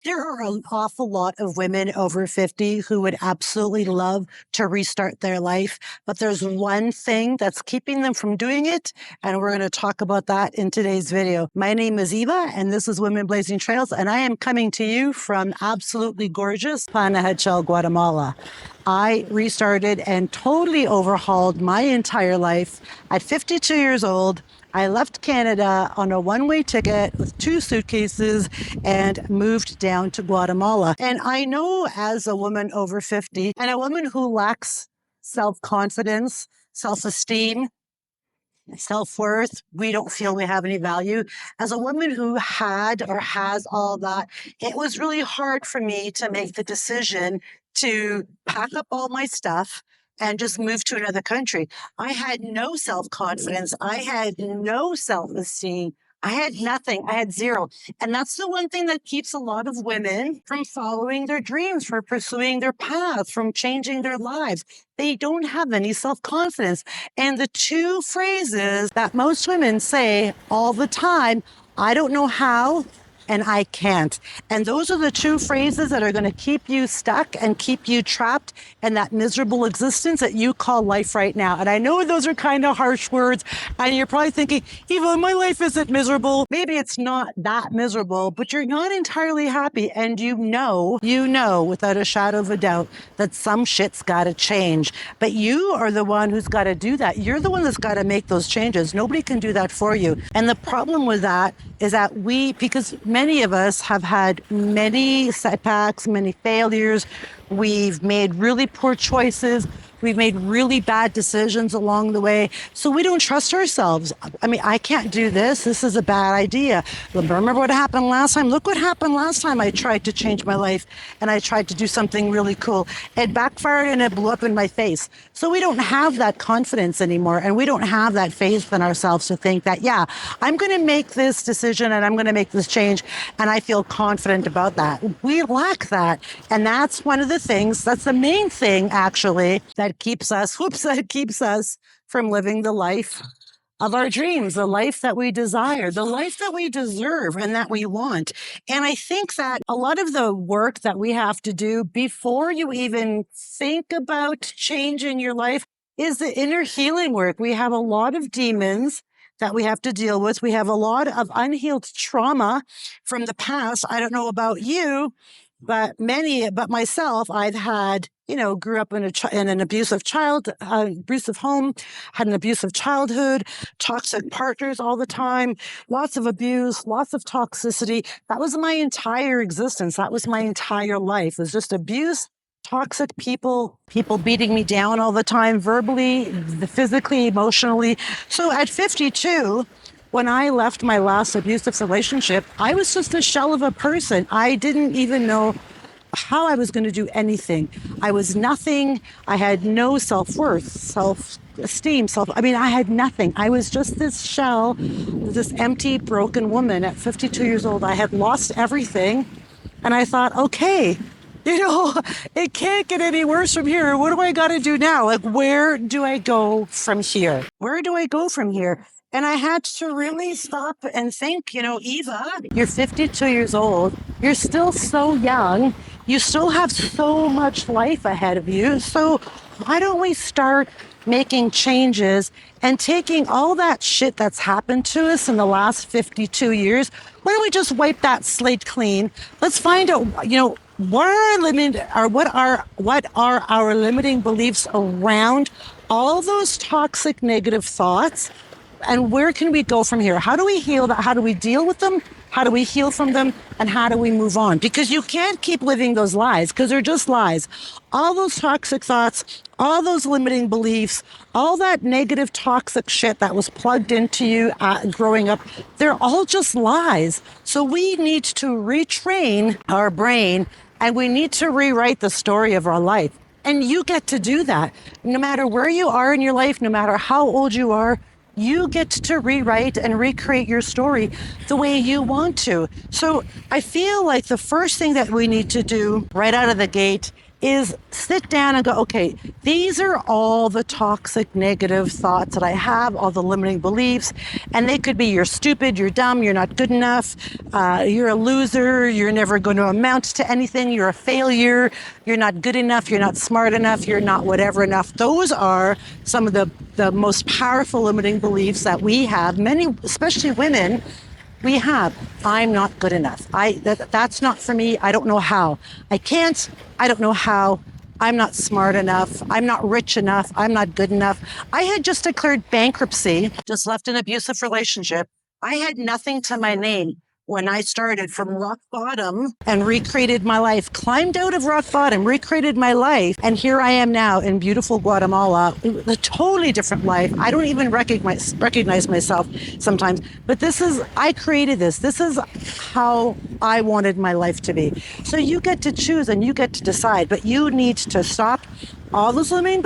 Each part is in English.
There are an awful lot of women over 50 who would absolutely love to restart their life, but there's one thing that's keeping them from doing it, and we're going to talk about that in today's video. My name is Eva, and this is Women Blazing Trails, and I am coming to you from absolutely gorgeous Panajachel, Guatemala. I restarted and totally overhauled my entire life at 52 years old. I left Canada on a one-way ticket with 2 suitcases and moved down to Guatemala. And I know, as a woman over 50 and a woman who lacks self-confidence, self-esteem, self-worth, we don't feel we have any value. As a woman who had or has all that, it was really hard for me to make the decision to pack up all my stuff and just move to another country. I had no self-confidence. I had no self-esteem. I had nothing. I had zero. And that's the one thing that keeps a lot of women from following their dreams, from pursuing their path, from changing their lives. They don't have any self-confidence. And the 2 phrases that most women say all the time, I don't know how, and I can't. And those are the 2 phrases that are going to keep you stuck and keep you trapped in that miserable existence that you call life right now. And I know those are kind of harsh words, and you're probably thinking, Eva, my life isn't miserable. Maybe it's not that miserable, but you're not entirely happy. And you know without a shadow of a doubt that some shit's got to change. But you are the one who's got to do that. You're the one that's got to make those changes. Nobody can do that for you. And the problem with that is that because many of us have had many setbacks, many failures. We've made really poor choices. We've made really bad decisions along the way. So we don't trust ourselves. I mean, I can't do this. This is a bad idea. Remember what happened last time? Look what happened last time I tried to change my life and I tried to do something really cool. It backfired and it blew up in my face. So we don't have that confidence anymore. And we don't have that faith in ourselves to think that, yeah, I'm going to make this decision and I'm going to make this change. And I feel confident about that. We lack that. And that's one of the things, that's the main thing, actually, that keeps us from living the life of our dreams, the life that we desire, the life that we deserve and that we want. And I think that a lot of the work that we have to do before you even think about changing your life is the inner healing work. We have a lot of demons that we have to deal with. We have a lot of unhealed trauma from the past. I don't know about you, but myself, I've had, grew up in an abusive home, had an abusive childhood, toxic partners all the time, lots of abuse, lots of toxicity. That was my entire existence. That was my entire life. It was just abuse, toxic people beating me down all the time, verbally, physically, emotionally. So at 52, when I left my last abusive relationship, I was just a shell of a person. I didn't even know how I was going to do anything. I was nothing. I had no self-worth, self-esteem, I had nothing. I was just this shell, this empty, broken woman at 52 years old. I had lost everything. And I thought, okay, it can't get any worse from here. What do I got to do now? Like, where do I go from here? Where do I go from here? And I had to really stop and think, Eva, you're 52 years old. You're still so young. You still have so much life ahead of you. So why don't we start making changes and taking all that shit that's happened to us in the last 52 years? Why don't we just wipe that slate clean? Let's find out, what are our limiting beliefs around all those toxic negative thoughts? And where can we go from here? How do we heal that? How do we deal with them? How do we heal from them? And how do we move on? Because you can't keep living those lies, because they're just lies. All those toxic thoughts, all those limiting beliefs, all that negative toxic shit that was plugged into you growing up, they're all just lies. So we need to retrain our brain, and we need to rewrite the story of our life. And you get to do that. No matter where you are in your life, no matter how old you are, you get to rewrite and recreate your story the way you want to. So I feel like the first thing that we need to do right out of the gate is sit down and go, okay, these are all the toxic negative thoughts that I have, all the limiting beliefs. And they could be you're stupid, you're dumb, you're not good enough, you're a loser, you're never going to amount to anything, you're a failure, you're not good enough, you're not smart enough, you're not whatever enough. Those are some of the most powerful limiting beliefs that we have, many, especially women, we have. I'm not good enough. That's not for me. I don't know how. I can't. I don't know how. I'm not smart enough. I'm not rich enough. I'm not good enough. I had just declared bankruptcy, just left an abusive relationship. I had nothing to my name when I started from rock bottom and recreated my life, climbed out of rock bottom, recreated my life. And here I am now in beautiful Guatemala, a totally different life. I don't even recognize myself sometimes, but I created this. This is how I wanted my life to be. So you get to choose and you get to decide, but you need to stop all those limiting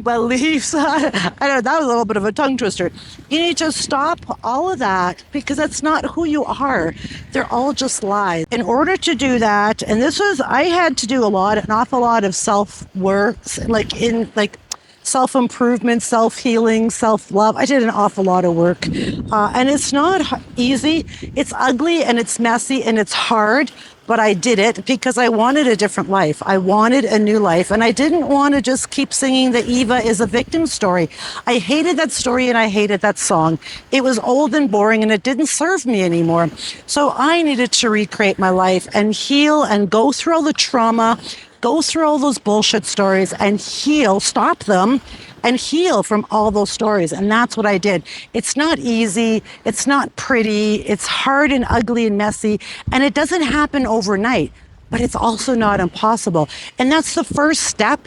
beliefs. I know that was a little bit of a tongue twister. You need to stop all of that because that's not who you are. They're all just lies. In order to do that, and I had to do an awful lot of self-work, like self-improvement, self-healing, self-love. I did an awful lot of work. And it's not easy. It's ugly and it's messy and it's hard. But I did it because I wanted a different life. I wanted a new life. And I didn't want to just keep singing the Eva is a victim story. I hated that story and I hated that song. It was old and boring and it didn't serve me anymore. So I needed to recreate my life and heal and go through all the trauma, go through all those bullshit stories and heal, stop them and heal from all those stories. And that's what I did. It's not easy. It's not pretty. It's hard and ugly and messy. And it doesn't happen overnight, but it's also not impossible. And that's the first step.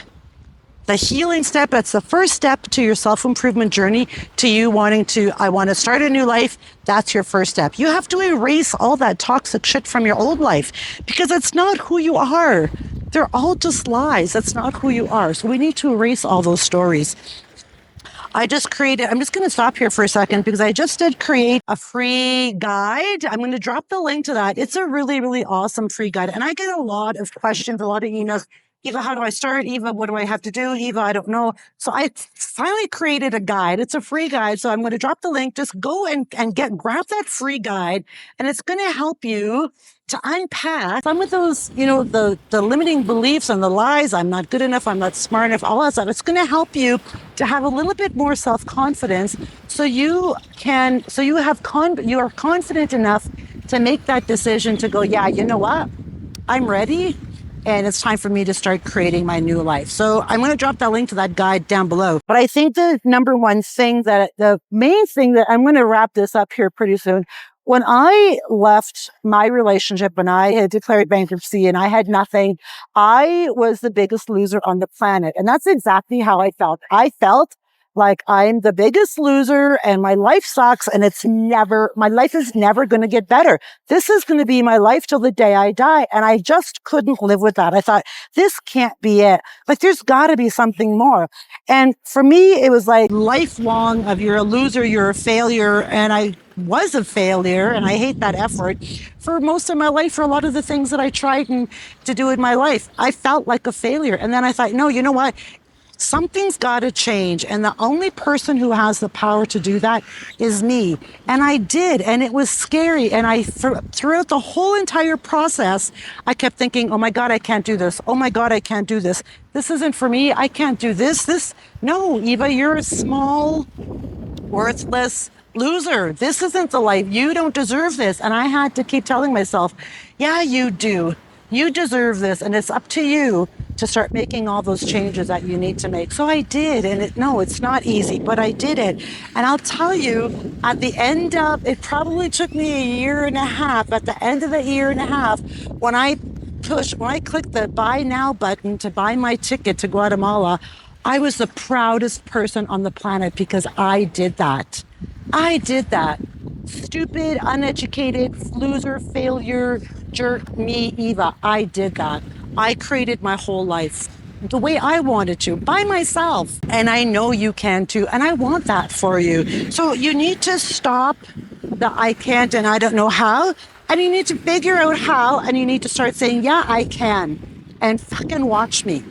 The healing step, that's the first step to your self-improvement journey, to you I want to start a new life. That's your first step. You have to erase all that toxic shit from your old life because it's not who you are. They're all just lies. That's not who you are. So we need to erase all those stories. I'm just going to stop here for a second because I just did create a free guide. I'm going to drop the link to that. It's a really, really awesome free guide. And I get a lot of questions, a lot of emails. Eva, how do I start? Eva, what do I have to do? Eva, I don't know. So I finally created a guide. It's a free guide. So I'm going to drop the link. Just go and grab that free guide. And it's going to help you to unpack some of those, the limiting beliefs and the lies. I'm not good enough. I'm not smart enough. All that stuff. It's going to help you to have a little bit more self-confidence. So you are confident enough to make that decision to go, yeah, you know what? I'm ready. And it's time for me to start creating my new life. So I'm going to drop that link to that guide down below. But I think the main thing that I'm going to wrap this up here pretty soon. When I left my relationship, when I had declared bankruptcy and I had nothing, I was the biggest loser on the planet. And that's exactly how I felt. I felt like I'm the biggest loser and my life sucks and my life is never going to get better. This is going to be my life till the day I die. And I just couldn't live with that. I thought, this can't be it. Like, there's got to be something more. And for me, it was like lifelong of you're a loser, you're a failure. And I was a failure and I hate that effort for most of my life. For a lot of the things that I tried to do in my life, I felt like a failure. And then I thought, no, you know what? Something's got to change. And the only person who has the power to do that is me. And I did. And it was scary. And throughout the whole entire process, I kept thinking, oh my God, I can't do this. Oh my God, I can't do this. This isn't for me. I can't do this. No, Eva, you're a small, worthless loser. This isn't the life. You don't deserve this. And I had to keep telling myself, yeah, you do. You deserve this. And it's up to you to start making all those changes that you need to make. So I did. And it's not easy, but I did it. And I'll tell you, at the end of, it probably took me a year and a half. At the end of the year and a half, when I clicked the buy now button to buy my ticket to Guatemala, I was the proudest person on the planet because I did that. I did that. Stupid, uneducated, loser, failure, jerk, me, Eva. I did that. I created my whole life the way I wanted to, by myself. And I know you can too. And I want that for you. So you need to stop the I can't and I don't know how. And you need to figure out how, and you need to start saying, yeah, I can. And fucking watch me.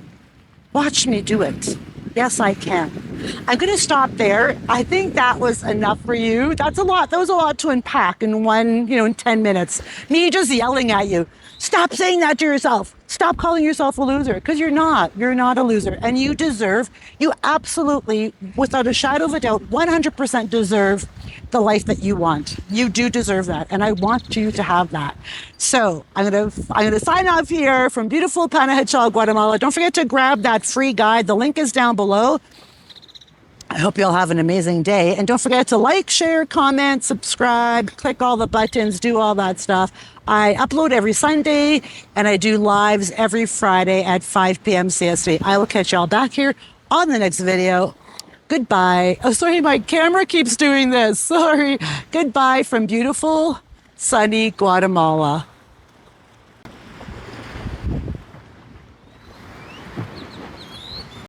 Watch me do it. Yes, I can. I'm going to stop there. I think that was enough for you. That's a lot. That was a lot to unpack in in 10 minutes. Me just yelling at you. Stop saying that to yourself. Stop calling yourself a loser, because you're not. You're not a loser. And you absolutely, without a shadow of a doubt, 100% deserve the life that you want. You do deserve that. And I want you to have that. So I'm gonna sign off here from beautiful Panajachel, Guatemala. Don't forget to grab that free guide. The link is down below. I hope you'll have an amazing day. And don't forget to like, share, comment, subscribe, click all the buttons, do all that stuff. I upload every Sunday and I do lives every Friday at 5 p.m. CST. I will catch y'all back here on the next video. Goodbye. Oh, sorry, my camera keeps doing this. Sorry. Goodbye from beautiful, sunny Guatemala.